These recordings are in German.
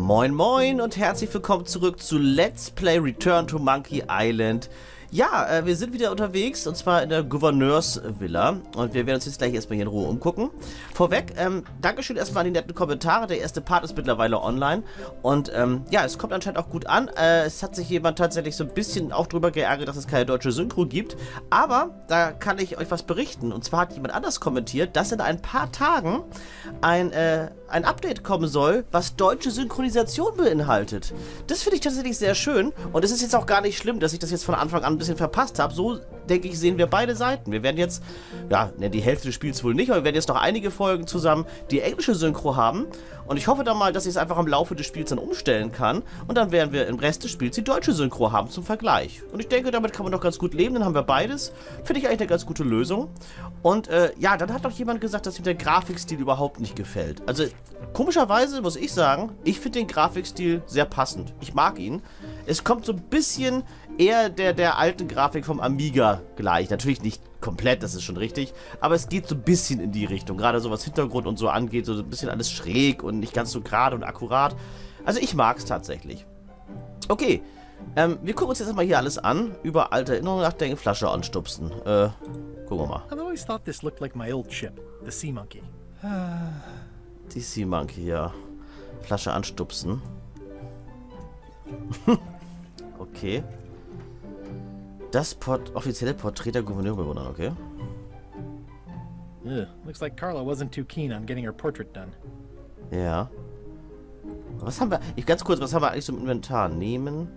Moin moin und herzlich willkommen zurück zu Let's Play Return to Monkey Island. Ja, wir sind wieder unterwegs und zwar in der Gouverneursvilla und wir werden uns jetzt gleich erstmal hier in Ruhe umgucken. Vorweg, Dankeschön erstmal an die netten Kommentare, der erste Part ist mittlerweile online und ja, es kommt anscheinend auch gut an. Es hat sich jemand tatsächlich so ein bisschen auch drüber geärgert, dass es keine deutsche Synchro gibt, aber da kann ich euch was berichten und zwar hat jemand anders kommentiert, dass in ein paar Tagen ein Update kommen soll, was deutsche Synchronisation beinhaltet. Das finde ich tatsächlich sehr schön und es ist jetzt auch gar nicht schlimm, dass ich das jetzt von Anfang an ein bisschen verpasst habe. So, denke ich, sehen wir beide Seiten. Wir werden jetzt, ja, die Hälfte des Spiels wohl nicht, aber wir werden jetzt noch einige Folgen zusammen die englische Synchro haben und ich hoffe dann mal, dass ich es einfach im Laufe des Spiels dann umstellen kann und dann werden wir im Rest des Spiels die deutsche Synchro haben zum Vergleich. Und ich denke, damit kann man doch ganz gut leben, dann haben wir beides. Finde ich eigentlich eine ganz gute Lösung. Und ja, dann hat doch jemand gesagt, dass ihm der Grafikstil überhaupt nicht gefällt. Also, komischerweise muss ich sagen, ich finde den Grafikstil sehr passend. Ich mag ihn. Es kommt so ein bisschen eher der alten Grafik vom Amiga gleich. Natürlich nicht komplett, das ist schon richtig, aber es geht so ein bisschen in die Richtung. Gerade so was Hintergrund und so angeht, so ein bisschen alles schräg und nicht ganz so gerade und akkurat. Also ich mag es tatsächlich. Okay, wir gucken uns jetzt mal hier alles an. Über alte Erinnerungen nachdenken, Flasche anstupsen. Gucken wir mal. I've always thought this looked like my old ship, the Sea Monkey. Die Sea Monkey, ja. Flasche anstupsen. Okay. Das offizielle Porträt der Gouverneursbewohner, okay. Looks like Carla wasn't too keen on getting her portrait done. Ja. Was haben wir... Ganz kurz, was haben wir eigentlich so im Inventar? Nehmen.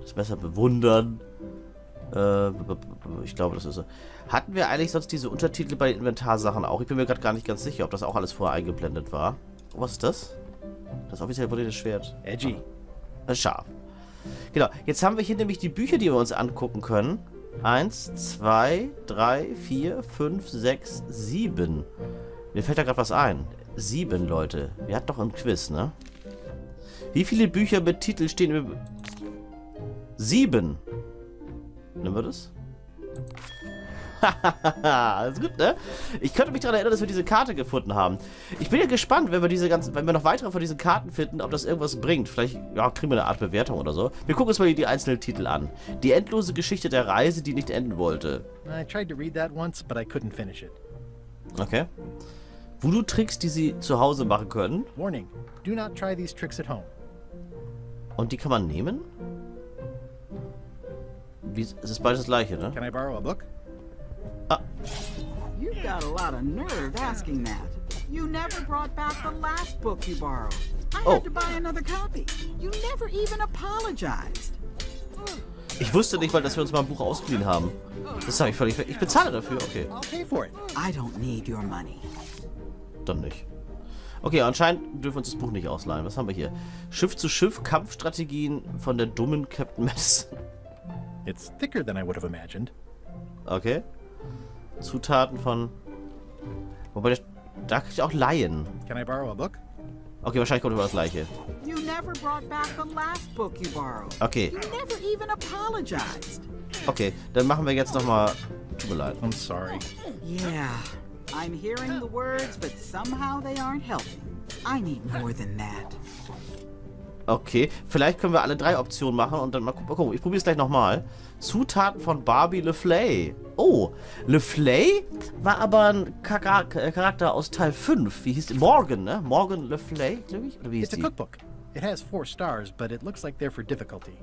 Das Messer bewundern. Ich glaube, das ist so. Hatten wir eigentlich sonst diese Untertitel bei den Inventarsachen auch? Ich bin mir gerade gar nicht ganz sicher, ob das auch alles vorher eingeblendet war. Was ist das? Das offizielle Porträt des Schwert. Edgy. Scharf. Genau, jetzt haben wir hier nämlich die Bücher, die wir uns angucken können. 1, 2, 3, 4, 5, 6, 7. Mir fällt da gerade was ein. 7, Leute. Wir hatten doch ein Quiz, ne? Wie viele Bücher mit Titel stehen im... 7. Nehmen wir das? Hahaha, ist gut, ne? Ich könnte mich daran erinnern, dass wir diese Karte gefunden haben. Ich bin ja gespannt, wenn wir noch weitere von diesen Karten finden, ob das irgendwas bringt. Vielleicht ja, kriegen wir eine Art Bewertung oder so. Wir gucken uns mal die einzelnen Titel an. Die endlose Geschichte der Reise, die nicht enden wollte. I tried to read that once, but I couldn't finish it. Okay. Voodoo-Tricks, die sie zu Hause machen können. Warning, do not try these tricks at home. Und die kann man nehmen? Es ist beides das gleiche, ne? Can I borrow a book? You've got a lot of nerve asking that. You never brought back the last book you borrowed. I had to buy another copy. You never even apologized. Ich wusste nicht mal, dass wir uns mal ein Buch ausgeliehen haben. Das habe ich völlig... Ich bezahle dafür, okay. I'll pay for it. I don't need your money. Dann nicht. Okay, anscheinend dürfen wir uns das Buch nicht ausleihen. Was haben wir hier? Schiff zu Schiff, Kampfstrategien von der dummen Captain Madison. It's thicker than I would have imagined. Okay. Zutaten von... Wobei, da krieg ich auch Laien. Can I borrow a book? Okay, wahrscheinlich kommt über das Gleiche. You never brought back the last book you borrowed. Okay. You never even apologized. Okay, dann machen wir jetzt nochmal... Tut mir leid. I'm sorry. Yeah, I'm hearing the words, but somehow they aren't helping. I need more than that. Okay, vielleicht können wir alle 3 Optionen machen und dann mal gucken. Ich probiere es gleich nochmal. Zutaten von Barbie LeFlay. Oh, LeFlay war aber ein Charakter aus Teil 5. Wie hieß die? Morgan, ne? Morgan LeFlay, glaube ich? Oder wie hieß It's a die? cookbook. It has 4 stars, but it looks like they're for difficulty.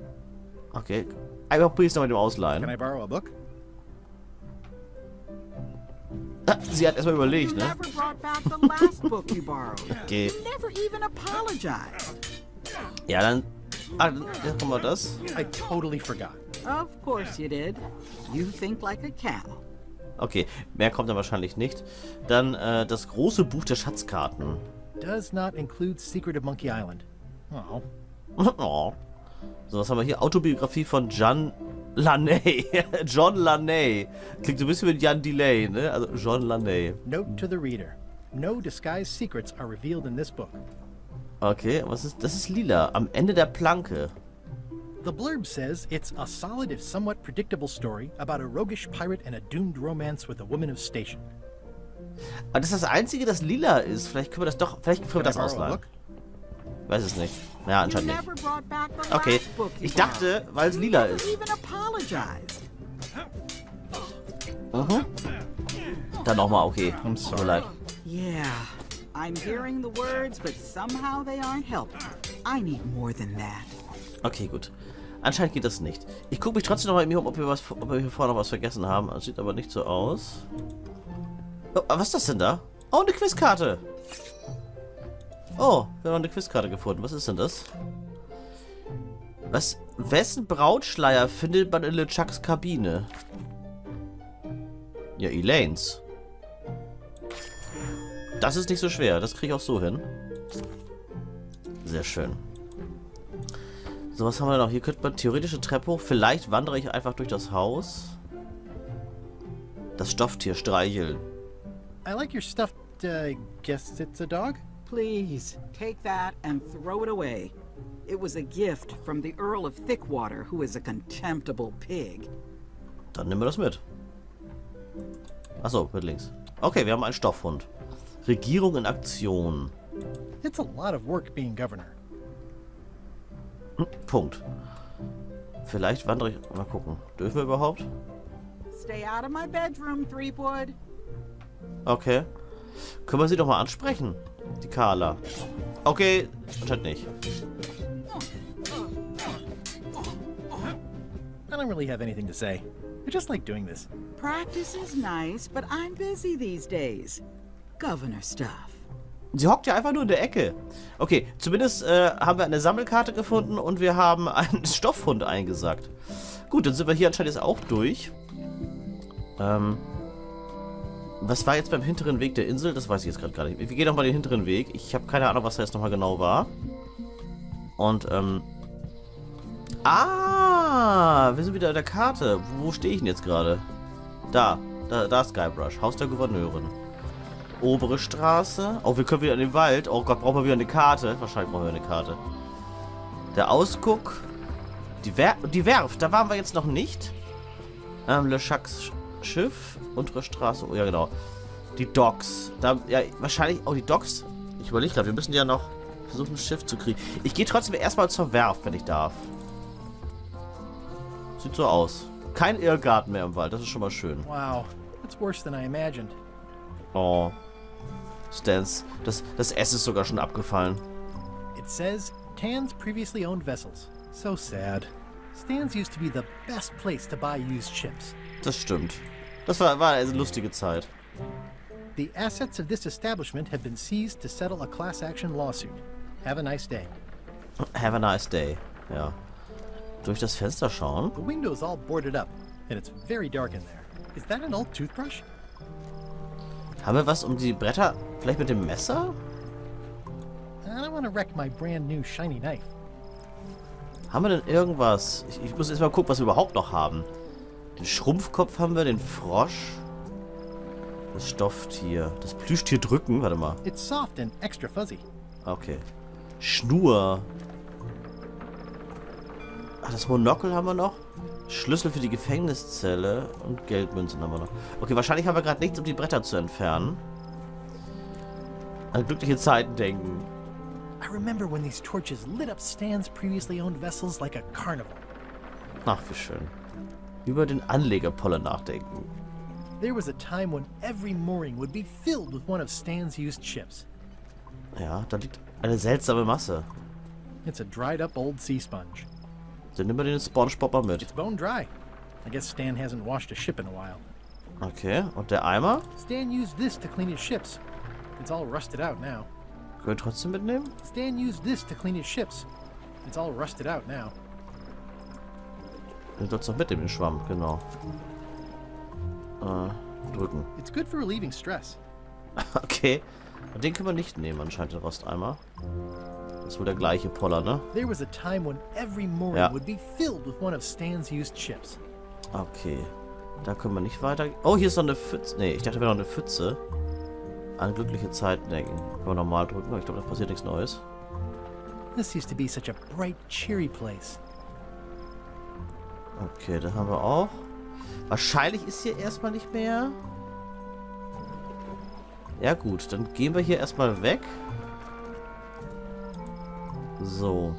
Okay. Einfach probiere es noch mit dem Ausleihen. Can I borrow a book? Sie hat erstmal überlegt, You ne? never brought back the last book you borrowed. Okay. You never even apologized. Ja, dann... dann kommen wir das. I totally forgot. Of course you did. You think like a cow. Okay, mehr kommt dann wahrscheinlich nicht. Dann das große Buch der Schatzkarten. Does not include Secret of Monkey Island. Oh. Oh. So, was haben wir hier? Autobiografie von John Laney. John Laney. Klingt so ein bisschen wie Jan Delay, ne? Also John Laney. Note to the reader. No disguised secrets are revealed in this book. Okay, was ist... Das ist lila. Am Ende der Planke. The blurb says it's a solid if somewhat predictable story about a roguish pirate and a doomed romance with a woman of station. Aber das ist das Einzige, das lila ist. Vielleicht können wir das doch... Vielleicht können wir das ausleihen. Weiß es nicht. Ja, anscheinend nicht. Okay, ich dachte, weil es lila ist. Mhm. Dann nochmal, okay. Tut mir leid. Yeah, I'm hearing the words, but somehow they aren't helping. I need more than that. Okay, gut. Anscheinend geht das nicht. Ich gucke mich trotzdem noch mal um, ob wir hier vorne noch was vergessen haben. Das sieht aber nicht so aus. Oh, was ist das denn da? Oh, eine Quizkarte. Oh, wir haben eine Quizkarte gefunden. Was ist denn das? Wessen Brautschleier findet man in LeChucks Kabine? Ja, Elaine's. Das ist nicht so schwer. Das kriege ich auch so hin. Sehr schön. So, was haben wir noch? Hier könnte man theoretische Treppe hoch. Vielleicht wandere ich einfach durch das Haus. Das Stofftier streicheln. I like your stuffed, guess it's a dog? Please, take that and throw it away. It was a gift from the Earl of Thickwater, who is a contemptible pig. Dann nehmen wir das mit. Achso, mit links. Okay, wir haben einen Stoffhund. Regierung in Aktion. It's a lot of work being governor. Punkt. Vielleicht wandere ich... Mal gucken. Dürfen wir überhaupt? Stay out of my bedroom, Threepwood. Okay. Können wir sie doch mal ansprechen? Die Carla. Okay, anscheinend nicht. I don't really have anything to say. I just like doing this. Practice is nice, but I'm busy these days. Governor stuff. Sie hockt ja einfach nur in der Ecke. Okay, zumindest haben wir eine Sammelkarte gefunden und wir haben einen Stoffhund eingesackt. Gut, dann sind wir hier anscheinend jetzt auch durch. Was war jetzt beim hinteren Weg der Insel? Das weiß ich jetzt gerade gar nicht. Wir gehen nochmal den hinteren Weg. Ich habe keine Ahnung, was da jetzt nochmal genau war. Und, wir sind wieder an der Karte. Wo stehe ich denn jetzt gerade? Da ist Guybrush. Haus der Gouverneurin. Obere Straße. Oh, wir können wieder in den Wald. Oh Gott, brauchen wir wieder eine Karte. Wahrscheinlich brauchen wir eine Karte. Der Ausguck. Die Werft. Da waren wir jetzt noch nicht. LeChucks Schiff. Untere Straße. Oh ja, genau. Die Docks. Da, ja, wahrscheinlich auch die Docks. Ich überlege gerade, wir müssen ja noch versuchen, ein Schiff zu kriegen. Ich gehe trotzdem erstmal zur Werft, wenn ich darf. Sieht so aus. Kein Irrgarten mehr im Wald. Das ist schon mal schön. Wow. That's worse than I imagined. Oh. Stans. Das S ist sogar schon abgefallen. It says, Tan's previously owned vessels. So sad. Stan's used to be the best place to buy used ships. Das stimmt. Das war eine lustige Zeit. The assets of this establishment have been seized to settle a class action lawsuit. Have a nice day. Have a nice day. Ja. Durch das Fenster schauen. The window's all boarded up, and it's very dark in there. Is that an old toothbrush? Haben wir was um die Bretter? Vielleicht mit dem Messer? I don't want to wreck my brand new shiny knife. Haben wir denn irgendwas? Ich muss erst mal gucken, was wir überhaupt noch haben. Den Schrumpfkopf haben wir, den Frosch. Das Stofftier. Das Plüschtier drücken. Warte mal. It's soft and extra fuzzy. Okay. Schnur. Ach, das Monokel haben wir noch. Schlüssel für die Gefängniszelle und Geldmünzen haben wir noch. Okay, wahrscheinlich haben wir gerade nichts, um die Bretter zu entfernen. An glückliche Zeiten denken. I remember when these torches lit up Stan's previously owned vessels like a carnival. Ach, wie schön. Über den Anlegerpoller nachdenken. There was a time when every mooring would be filled with one of Stan's used ships. Ja, da liegt eine seltsame Masse. It's a dried up old sea sponge. Dann nehmen wir den SpongeBob mit. It's bone dry. I guess Stan hasn't washed a ship in a while. Okay, und der Eimer? Stan used this to clean his ships. It's all rusted out now. Können wir trotzdem mitnehmen? Stan used this to clean his ships. It's all rusted out now. Wir sollten noch mitnehmen, den Schwamm, genau. Drücken. It's good for relieving stress. Okay. Und den können wir nicht nehmen, anscheinend, den Rosteimer. Das ist wohl der gleiche Poller, ne? There was a time when every mooring would be filled with one of Stan's used ships. Okay. Da können wir nicht weiter... Oh, hier ist noch eine Pfütze. Nee, ich dachte, wäre noch eine Pfütze. An glückliche Zeiten denken. Können wir normal drücken, aber ich glaube, da passiert nichts Neues. This used to be such a bright, cheery place. Okay, da haben wir auch. Wahrscheinlich ist hier erstmal nicht mehr. Ja gut, dann gehen wir hier erstmal weg. So.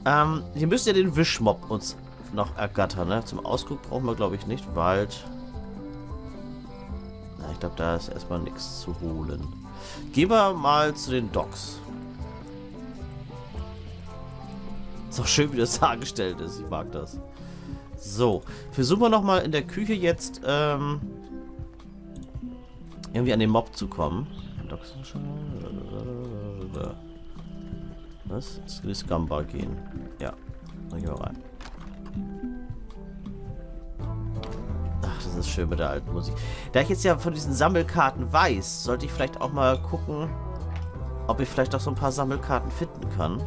Wir müssen ja den Wischmob uns noch ergattern, ne? Zum Ausguck brauchen wir, glaube ich, nicht. Wald. Na, ich glaube, da ist erstmal nichts zu holen. Gehen wir mal zu den Docks. Ist auch schön, wie das dargestellt ist. Ich mag das. So. Versuchen wir nochmal in der Küche jetzt irgendwie an den Mob zu kommen. Docks schon. Was? Es will Scumbar gehen. Ja. Dann gehen wir rein. Ach, das ist schön mit der alten Musik. Da ich jetzt ja von diesen Sammelkarten weiß, sollte ich vielleicht auch mal gucken, ob ich vielleicht auch so ein paar Sammelkarten finden kann.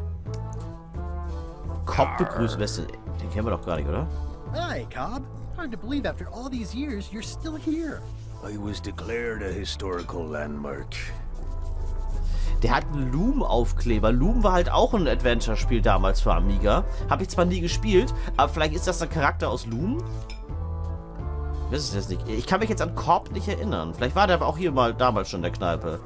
Cobb begrüßt. Den kennen wir doch gar nicht, oder? Hi, Cobb. Hard to believe after all these years you're still here. I was declared a historical landmark. Der hat einen Loom-Aufkleber. Loom war halt auch ein Adventure-Spiel damals für Amiga. Habe ich zwar nie gespielt, aber vielleicht ist das ein Charakter aus Loom? Ich weiß es jetzt nicht. Ich kann mich jetzt an Cobb nicht erinnern. Vielleicht war der aber auch hier mal damals schon in der Kneipe.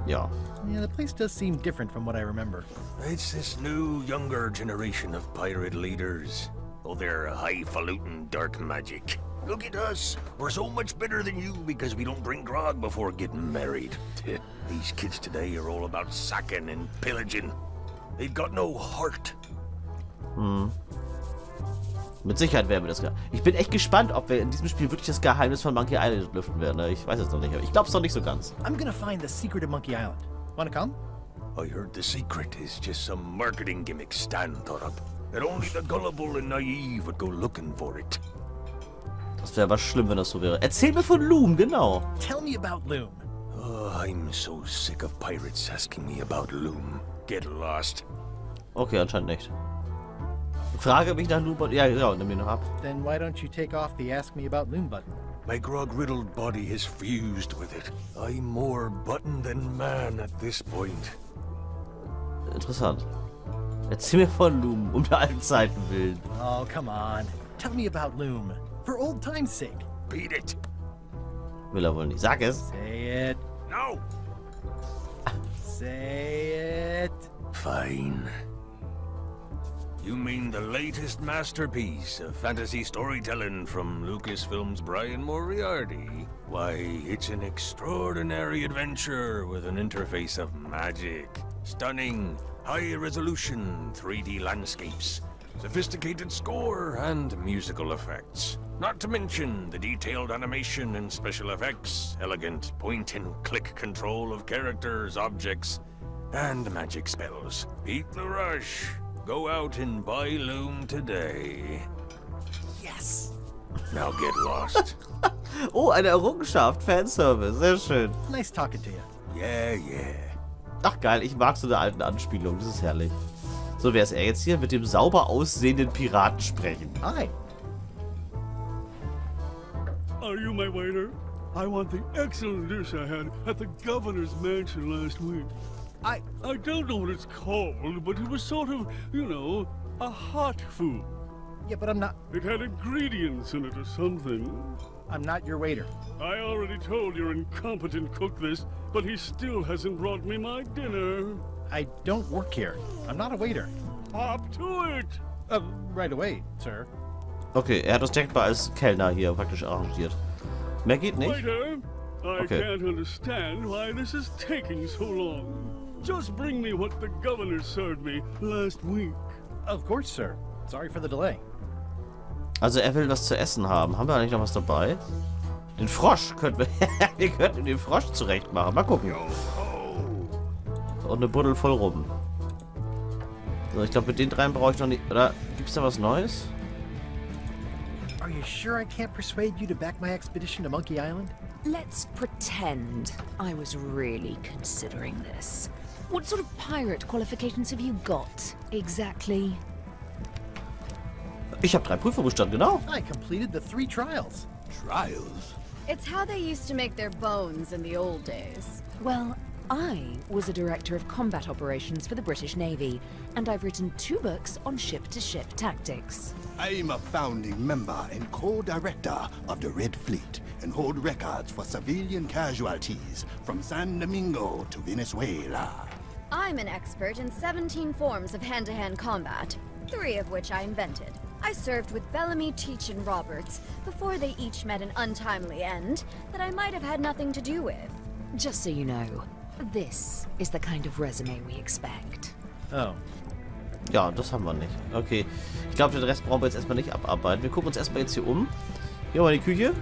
Ja. Yeah, the place does seem different from what I remember. It's this new, younger generation of pirate leaders. Oh, they're highfalutin dark magic. Look at us. We're so much better than you because we don't drink grog before getting married. These kids today are all about sacking and pillaging. They've got no heart. Mit Sicherheit werden wir das. Ich bin echt gespannt, ob wir in diesem Spiel wirklich das Geheimnis von Monkey Island lüften werden. Ich weiß es noch nicht, aber ich glaube es noch nicht so ganz. I'm gonna find the secret of Monkey Island. Wanna come? I heard the secret is just some marketing gimmick Stan thought up. That only the gullible and naive would go looking for it. Das wäre aber schlimm, wenn das so wäre. Erzähl mir von Loom, genau. Tell me about Loom. Oh, I'm so sick of pirates asking me about Loom. Get lost. Okay, anscheinend nicht. Frage mich nach Loom. Ja, nimm ihn noch ab. Then why don't you take off the Ask Me About Loom button? My grog-riddled body has fused with it. I'm more button than man at this point. Interessant. Erzähl mir von Loom, um der alten Zeiten willen. Oh, come on. Tell me about Loom. For old time's sake. Beat it. Will er wohl nicht. Sag es. Say it. No. Say it. Fine. You mean the latest masterpiece of fantasy storytelling from Lucasfilm's Brian Moriarty? Why, it's an extraordinary adventure with an interface of magic. Stunning, high-resolution 3D landscapes, sophisticated score, and musical effects. Not to mention the detailed animation and special effects, elegant point-and-click control of characters, objects, and magic spells. Beat the rush. Go out and buy Loom today. Yes. Now get lost. Oh, eine Errungenschaft. Fanservice. Sehr schön. Nice talking to you. Yeah, yeah. Ach geil, ich mag so eine alten Anspielung. Das ist herrlich. So, wer ist er jetzt hier? Mit dem sauber aussehenden Piraten sprechen. Hi. Are you my waiter? I want the excellent dish I had at the governor's mansion last week. I don't know what it's called, but it was sort of, you know, a hot food. Yeah, but I'm not... It had ingredients in it or something. I'm not your waiter. I already told your incompetent cook this, but he still hasn't brought me my dinner. I don't work here. I'm not a waiter. Hop to it! Right away, sir. Okay, er hat uns direkt mal als Kellner hier praktisch arrangiert. Mehr geht nicht. Waiter, I Okay. can't understand why this is taking so long. Just bring me what the governor served me last week. Of course, sir. Sorry for the delay. Also er will was zu essen haben. Haben wir eigentlich noch was dabei? Den Frosch könnten wir... wir könnten den Frosch zurecht machen. Mal gucken. Und eine Buddel voll rum. So, ich glaube, mit den dreien brauche ich noch nicht... Oder gibt's da was Neues? Are you sure I can't persuade you to back my expedition to Monkey Island? Let's pretend I was really considering this. What sort of pirate qualifications have you got, exactly? Ich habe 3 Prüfungen bestanden, genau. I completed the 3 trials. Trials? It's how they used to make their bones in the old days. Well, I was a director of combat operations for the British Navy, and I've written 2 books on ship-to-ship tactics. I'm a founding member and co-director of the Red Fleet and hold records for civilian casualties from San Domingo to Venezuela. I'm an expert in 17 forms of hand-to-hand combat, 3 of which I invented. I served with Bellamy, Teach, and Roberts before they each met an untimely end that I might have had nothing to do with. Just so you know, this is the kind of resume we expect. Oh. Ja, das haben wir nicht. Okay. Ich glaube, den Rest brauchen wir jetzt erstmal nicht abarbeiten. Wir gucken uns erstmal jetzt hier um. Hier mal die Küche.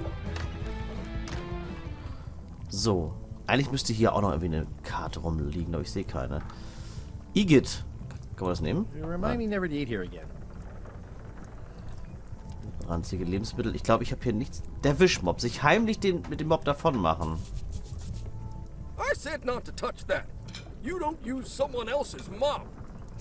So. Eigentlich müsste hier auch noch irgendwie eine Karte rumliegen, aber ich sehe keine. Igitt. Kann man das nehmen? Remind me never to eat here again. Ranzige Lebensmittel. Ich glaube, ich habe hier nichts. Der Wischmob. Sich heimlich mit dem Mob davon machen. I said not to touch that. You don't use someone else's mop.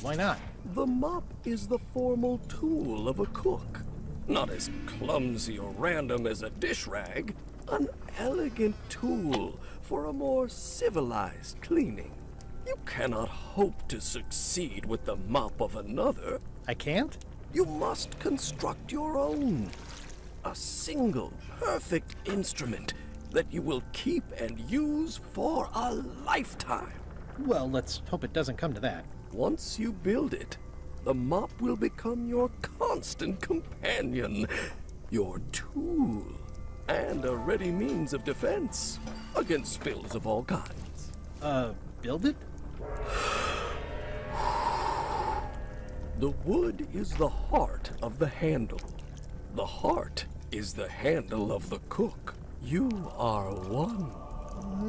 Why not? The mop is the formal tool of a cook. Not as clumsy or random as a dish rag. An elegant tool for a more civilized cleaning. You cannot hope to succeed with the mop of another. I can't? You must construct your own. A single, perfect instrument that you will keep and use for a lifetime. Well, let's hope it doesn't come to that. Once you build it, the mop will become your constant companion, your tool, and a ready means of defense against spills of all kinds. Build it? The wood is the heart of the handle. The heart is the handle of the cook. You are one.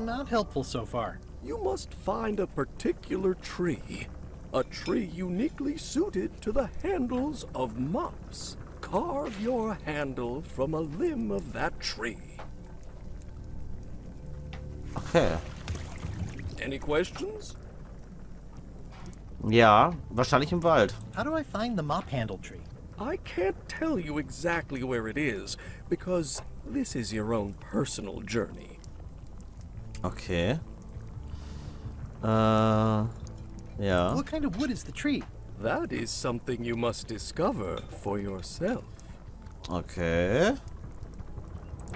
Not helpful so far. You must find a particular tree. A tree uniquely suited to the handles of mops. Carve your handle from a limb of that tree. Okay. Any questions? Ja, wahrscheinlich im Wald. How do I find the mop handle tree? I can't tell you exactly where it is, because this is your own personal journey. Okay. Ja. What kind of wood is the tree? That is something you must discover for yourself. Okay.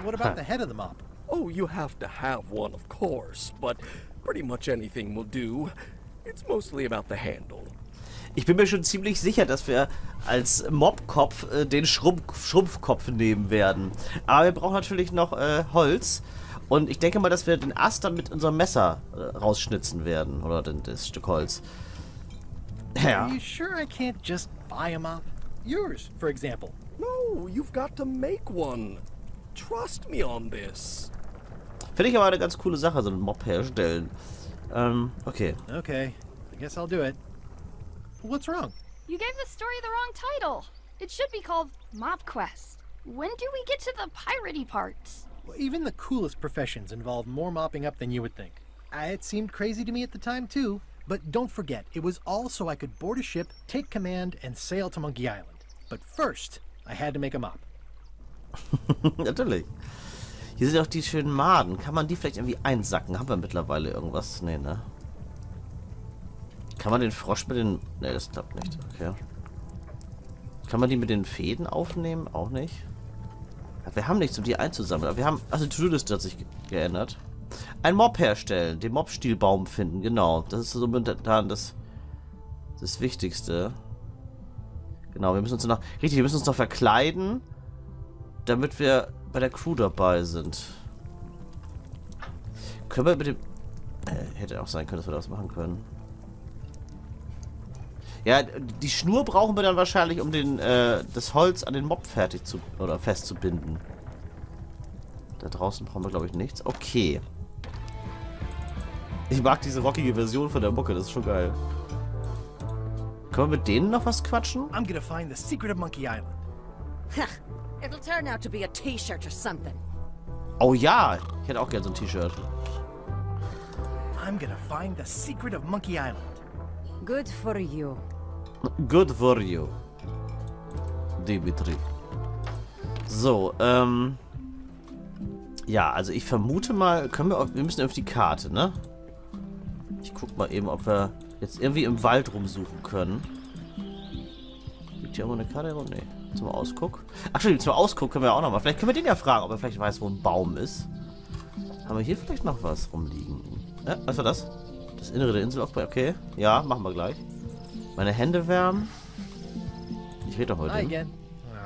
What about the head of the mop? Oh, you have to have one, of course, but pretty much anything will do. It's mostly about the handle. Ich bin mir schon ziemlich sicher, dass wir als Mobkopf den Schrumpfkopf nehmen werden. Aber wir brauchen natürlich noch Holz. Und ich denke mal, dass wir den Ast dann mit unserem Messer rausschnitzen werden. Oder das Stück Holz. Ja. Are you sure I can't just buy a mop? Yours, for example. No, you've got to make one. Trust me on this. Finde ich aber eine ganz coole Sache, so einen Mob herstellen. Okay. Okay, I guess I'll do it. What's wrong? You gave the story the wrong title. It should be called Mop Quest. When do we get to the piratey parts? Well, even the coolest professions involve more mopping up than you would think. It seemed crazy to me at the time, too. But don't forget, it was all so I could board a ship, take command, and sail to Monkey Island. But first, I had to make a mop. Natürlich. Hier sind auch die schönen Maden. Kann man die vielleicht irgendwie einsacken? Haben wir mittlerweile irgendwas? Nee, ne? Kann man den Frosch mit den... Ne, das klappt nicht. Okay. Kann man die mit den Fäden aufnehmen? Auch nicht. Ja, wir haben nichts, um die einzusammeln. Aber wir haben... Also die To-Do-Liste hat sich geändert. Ein Mob herstellen. Den Mob-Stielbaum finden. Genau. Das ist so momentan das Wichtigste. Genau, wir müssen uns noch... Richtig, wir müssen uns noch verkleiden, damit wir bei der Crew dabei sind. Können wir mit dem... hätte auch sein können, dass wir das machen können. Ja, die Schnur brauchen wir dann wahrscheinlich, um das Holz an den Mob festzubinden. Da draußen brauchen wir, glaube ich, nichts. Okay. Ich mag diese rockige Version von der Mucke, das ist schon geil. Können wir mit denen noch was quatschen? I'm gonna find the secret of Monkey Island. It'll turn out to be a T-shirt or something. Oh ja, ich hätte auch gerne so ein T-Shirt. I'm gonna find the secret of Monkey Island. Good for you. Good for you. Dimitri. So, ja, also ich vermute mal, wir müssen auf die Karte, ne? Ich guck mal eben, ob wir jetzt irgendwie im Wald rumsuchen können. Liegt hier irgendwo eine Karte herum? Nee. Zum Ausguck. Ach stimmt, zum Ausguck können wir auch noch mal. Vielleicht können wir den ja fragen, ob er vielleicht weiß, wo ein Baum ist. Haben wir hier vielleicht noch was rumliegen? Ja, was war das? Das Innere der Insel aufbauen. Okay. Ja, machen wir gleich. Meine Hände wärmen. Ich rede doch heute. Hi again.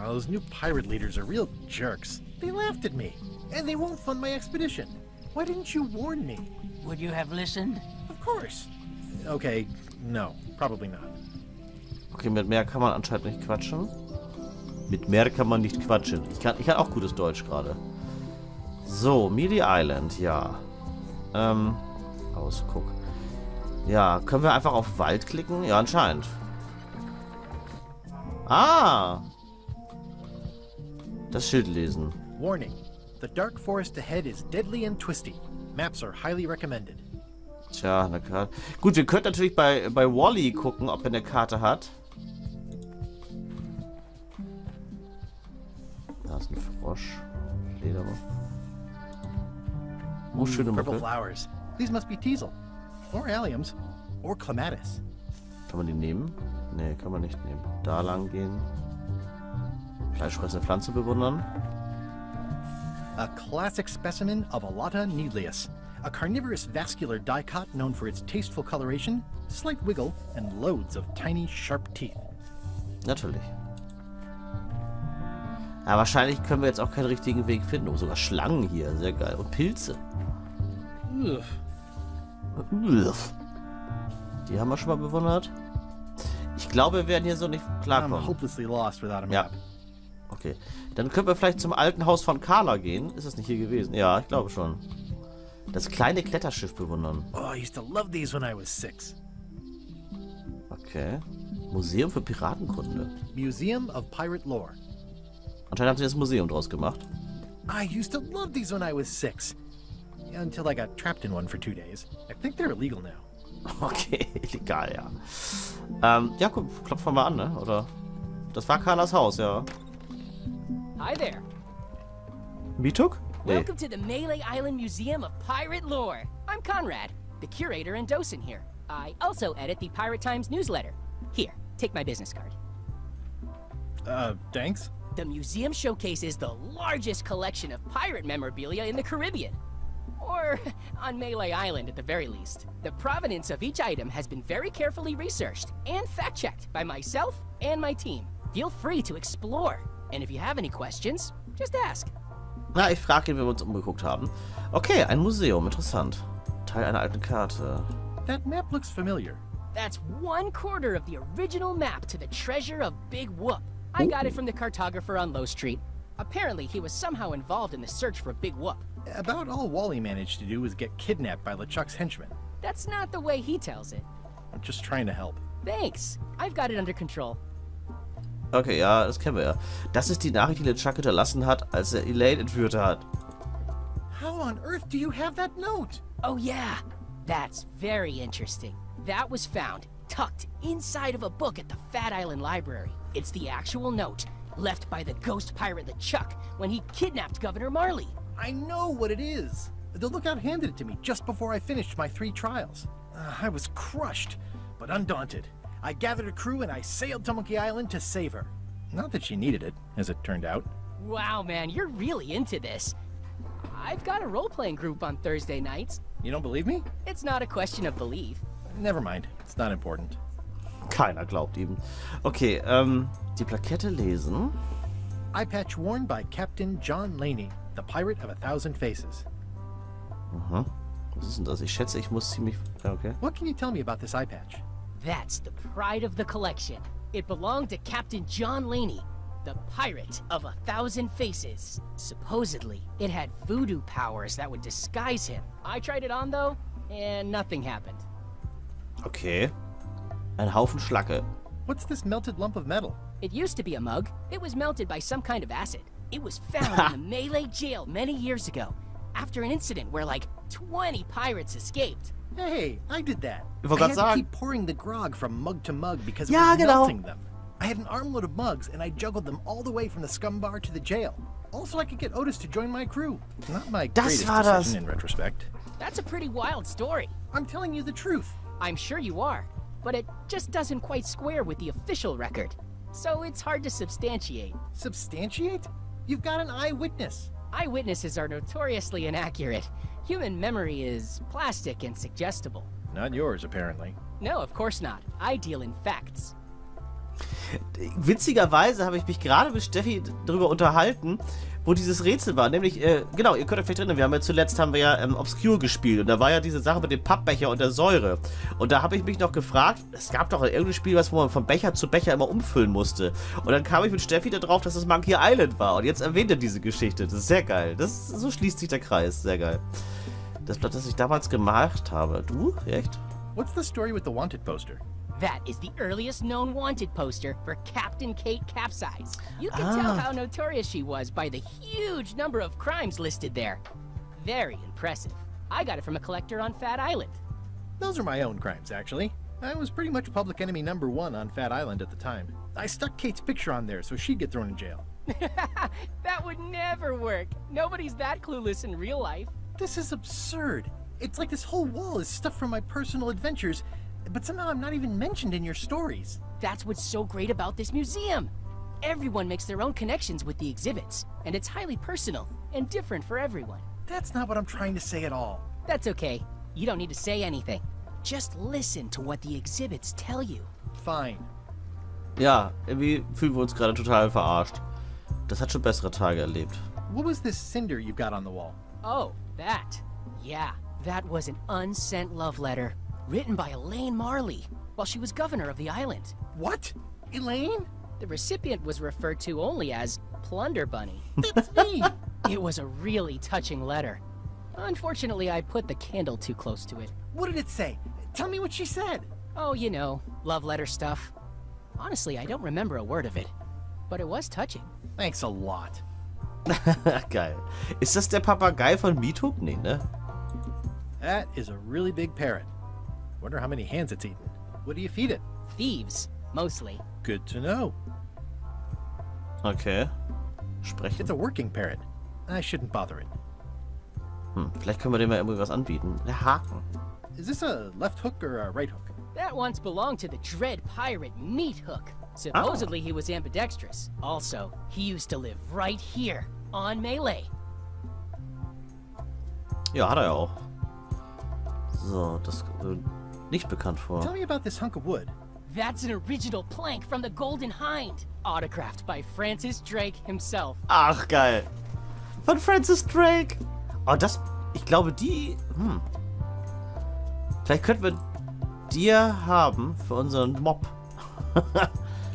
Oh, those new pirate leaders are real jerks. They laughed at me. And they won't fund my expedition. Why didn't you warn me? Would you have listened? Of course. Okay, no, probably not. Okay, mit mehr kann man anscheinend nicht quatschen. Mit mehr kann man nicht quatschen. Ich kann auch gutes Deutsch gerade. So, Mealy Island, ja. Ausguck. Ja, können wir einfach auf Wald klicken? Ja, anscheinend. Ah! Das Schild lesen. Warning. The dark forest ahead is deadly and twisty. Maps are highly recommended. Tja, eine Karte. Gut, wir könnten natürlich bei Wally gucken, ob er eine Karte hat. Da ist ein Frosch. Lederer. Oh, schöne Purple Mucke. flowers. These must be teasel. Or alliums. Or clematis. Kann man die nehmen? Nee, kann man nicht nehmen. Da lang gehen. Fleischfressende Pflanze bewundern. A classic specimen of Alata needleus. A carnivorous vascular dicot known for its tasteful coloration, slight wiggle, and loads of tiny, sharp teeth. Natürlich. Ja, wahrscheinlich können wir jetzt auch keinen richtigen Weg finden. Oh, sogar Schlangen hier. Sehr geil. Und Pilze. Ugh. Die haben wir schon mal bewundert. Ich glaube, wir werden hier so nicht klarkommen. I'm hopelessly lost without a map. Ja. Okay. Dann können wir vielleicht zum alten Haus von Carla gehen. Ist das nicht hier gewesen? Ja, ich glaube schon. Das kleine Kletterschiff bewundern. Oh, I used to love these when I was 6. Okay. Museum für Piratenkunde. Museum of Pirate Lore. Anscheinend haben sie das Museum draus gemacht. I used to love these when I was 6. Until I got trapped in one for 2 days. I think they're illegal now. Okay, illegal, ja. Ja, guck, klopfen wir mal an, ne? Oder? Das war Carlas Haus, ja. Hi there. Mituk? Nee. Welcome to the Melee Island Museum of Pirate Lore. I'm Conrad, the curator and docent here. I also edit the Pirate Times newsletter. Here, take my business card. Thanks? The museum showcases the largest collection of pirate memorabilia in the Caribbean. Or on Melee Island at the very least. The provenance of each item has been very carefully researched and fact-checked by myself and my team. Feel free to explore. And if you have any questions, just ask. Na, ich frage ihn, wenn wir uns umgeguckt haben. Okay, ein Museum, interessant. Teil einer alten Karte. That map looks familiar. That's 1/4 of the original map to the treasure of Big Whoop. I got it from the cartographer on Low Street. Apparently, he was somehow involved in the search for Big Whoop. About all Wally managed to do was get kidnapped by LeChuck's henchmen. That's not the way he tells it. I'm just trying to help. Thanks. I've got it under control. Okay, ja, das kennen wir ja. Das ist die Nachricht, die LeChuck hinterlassen hat, als er Elaine entführt hat. How on earth do you have that note? Oh yeah, that's very interesting. That was found, tucked inside of a book at the Fat Island Library. It's the actual note, left by the ghost pirate LeChuck when he kidnapped Governor Marley. I know what it is. The lookout handed it to me just before I finished my 3 trials. I was crushed, but undaunted. I gathered a crew and I sailed to Monkey Island to save her. Not that she needed it, as it turned out. Wow, man, you're really into this. I've got a role-playing group on Thursday nights. You don't believe me? It's not a question of belief. Never mind. It's not important. Keiner glaubt ihm. Okay, die Plakette lesen. Eye patch worn by Captain John Laney, the pirate of 1,000 faces. Mhm. Was ist denn das? Ich schätze, ich muss ziemlich... Okay. What can you tell me about this eye patch? That's the pride of the collection. It belonged to Captain John Laney, the pirate of 1,000 faces. Supposedly, it had voodoo powers that would disguise him. I tried it on, though, and nothing happened. Okay. Ein Haufen Schlacke. What's this melted lump of metal? It used to be a mug. It was melted by some kind of acid. It was found in the Melee jail many years ago, after an incident where like 20 pirates escaped. Hey, I did that. Ich wollte I gerade had to sagen. keep pouring the grog from mug to mug because it Ja, was genau. melting them. I had an armload of mugs and I juggled them all the way from the scum bar to the jail. Also, I could get Otis to join my crew. Not my Das greatest war das. decision in retrospect. That's a pretty wild story. I'm telling you the truth. I'm sure you are, but it just doesn't quite square with the official record. So it's hard to substantiate. Substantiate? You've got an eyewitness. Eyewitnesses are notoriously inaccurate. Human memory is plastic and suggestible. Not yours, apparently. No, of course not. I deal in facts. Witzigerweise habe ich mich gerade mit Steffi darüber unterhalten, wo dieses Rätsel war. Nämlich, genau, ihr könnt euch vielleicht erinnern, zuletzt haben wir ja Obscure gespielt. Und da war ja diese Sache mit dem Pappbecher und der Säure. Und da habe ich mich noch gefragt, es gab doch irgendein Spiel, wo man von Becher zu Becher immer umfüllen musste. Und dann kam ich mit Steffi darauf, dass das Monkey Island war. Und jetzt erwähnt er diese Geschichte. Das ist sehr geil. So schließt sich der Kreis. Sehr geil. Das Blatt, das ich damals gemacht habe. Du? Echt? What's the story with the wanted poster? That is the earliest known wanted poster for Captain Kate Capsize. You can tell how notorious she was by the huge number of crimes listed there. Very impressive. I got it from a collector on Fat Island. Those are my own crimes, actually. I was pretty much public enemy #1 on Fat Island at the time. I stuck Kate's picture on there so she'd get thrown in jail. That would never work. Nobody's that clueless in real life. This is absurd. It's like this whole wall is stuff from my personal adventures, but somehow I'm not even mentioned in your stories. That's what's so great about this museum. Everyone makes their own connections with the exhibits, and it's highly personal and different for everyone. That's not what I'm trying to say at all. That's okay. You don't need to say anything. Just listen to what the exhibits tell you. Fine. Ja, irgendwie fühlen wir uns gerade total verarscht. Das hat schon bessere Tage erlebt. What was this cinder you've got on the wall? Oh, that. Yeah, that was an unsent love letter. Written by Elaine Marley, while she was governor of the island. What? Elaine? The recipient was referred to only as Plunder Bunny. That's me! It was a really touching letter. Unfortunately, I put the candle too close to it. What did it say? Tell me what she said. Oh, you know, love letter stuff. Honestly, I don't remember a word of it. But it was touching. Thanks a lot. Geil. Ist das der Papagei von Meathook? Nee, ne? That is a really big parrot. Wonder how many hands it's eaten. What do you feed it? Thieves, mostly. Good to know. Okay. Sprechen. It's a working parrot. I shouldn't bother it. Vielleicht können wir dem ja irgendwie was anbieten. Der Haken. Is this a left hook or a right hook? That once belonged to the dread pirate Meat Hook. Supposedly he was ambidextrous. Also, he used to live right here, on Melee. Ja, hat er ja auch. So, das nicht bekannt vor. Tell me about this hunk of wood. That's an original plank from the Golden Hind, autographed by Francis Drake himself. Ach, geil. Von Francis Drake. Oh, das... Ich glaube, die... Vielleicht könnten wir die haben für unseren Mob.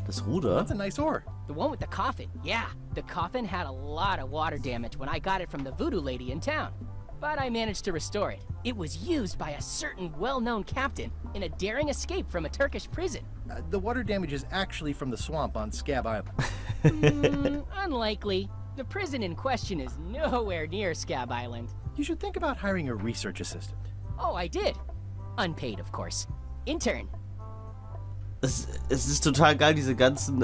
Das Ruder. That's a nice oar. The one with the coffin, yeah. The coffin had a lot of water damage when I got it from the voodoo lady in town. But I managed to restore it. It was used by a certain well-known captain in a daring escape from a Turkish prison. The water damage is actually from the swamp on Scab Island. Unlikely. The prison in question is nowhere near Scab Island. You should think about hiring a research assistant. Oh, I did. Unpaid, of course. Intern. Es ist total geil, diese ganzen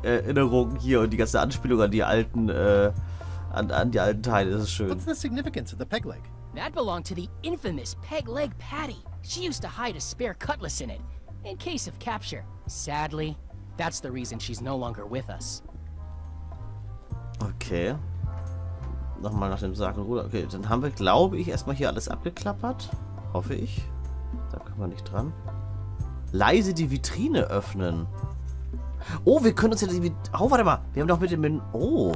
Erinnerungen hier und die ganze Anspielung an die alten, an die alten Teile. Das ist schön. What's the significance of the peg leg? That belonged to the infamous Peg Leg Patty. She used to hide a spare cutlass in it, in case of capture. Sadly, that's the reason she's no longer with us. Okay. Nochmal nach dem Sarg und Ruder. Okay, dann haben wir, glaube ich, erstmal hier alles abgeklappert. Hoffe ich. Da können wir nicht dran. Leise die Vitrine öffnen. Oh, wir können uns ja die... Oh, warte mal. Wir haben doch mit dem... Oh.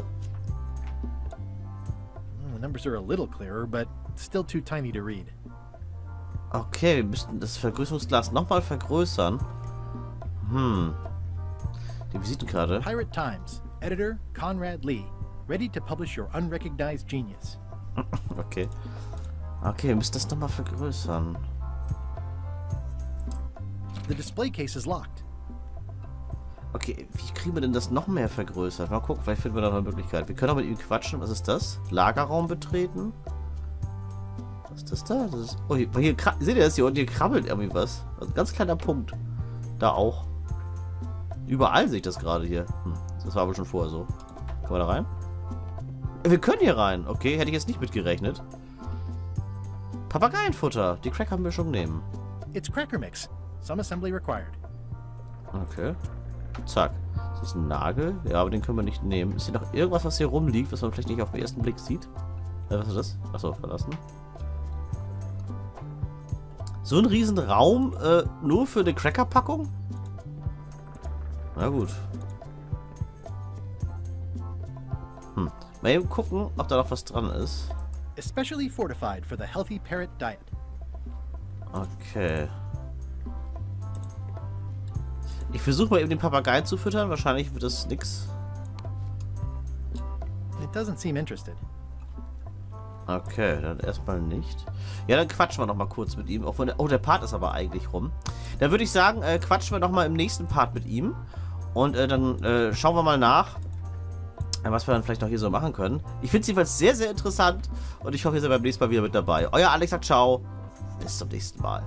The numbers are a little clearer, but still too tiny to read. Okay, wir müssten das Vergrößerungsglas nochmal vergrößern. Die Visitenkarte. Pirate Times. Editor Conrad Lee. Ready to publish your unrecognized genius. Okay. Okay, wir müssen das nochmal vergrößern. The display case is locked. Okay, wie kriegen wir denn das noch mehr vergrößert? Mal gucken, vielleicht finden wir da noch eine Möglichkeit. Wir können auch mit ihm quatschen. Was ist das? Lagerraum betreten. Was ist das da? Das ist, oh, hier seht ihr das hier unten? Hier krabbelt irgendwie was. Also ein ganz kleiner Punkt. Da auch. Überall sehe ich das gerade hier. Das war aber schon vorher so. Können wir da rein? Wir können hier rein. Okay, hätte ich jetzt nicht mitgerechnet. Papageienfutter. Die Cracker-Mischung nehmen. It's cracker mix. Some assembly required. Okay. Zack. Das ist ein Nagel. Ja, aber den können wir nicht nehmen. Ist hier noch irgendwas, was hier rumliegt, was man vielleicht nicht auf den ersten Blick sieht? Was ist das? Achso, verlassen. So ein riesen Raum, nur für eine Cracker-Packung? Na gut. Mal eben gucken, ob da noch was dran ist. Especially fortified for the healthy parrot diet. Okay. Ich versuche mal eben den Papageien zu füttern. Wahrscheinlich wird das nix. It doesn't seem interested. Okay, dann erstmal nicht. Ja, dann quatschen wir noch mal kurz mit ihm. Auch wenn der Part ist aber eigentlich rum. Dann würde ich sagen, quatschen wir noch mal im nächsten Part mit ihm. Und dann schauen wir mal nach, was wir dann vielleicht noch hier so machen können. Ich finde es jedenfalls sehr, sehr interessant. Und ich hoffe, ihr seid beim nächsten Mal wieder mit dabei. Euer Alex sagt ciao. Bis zum nächsten Mal.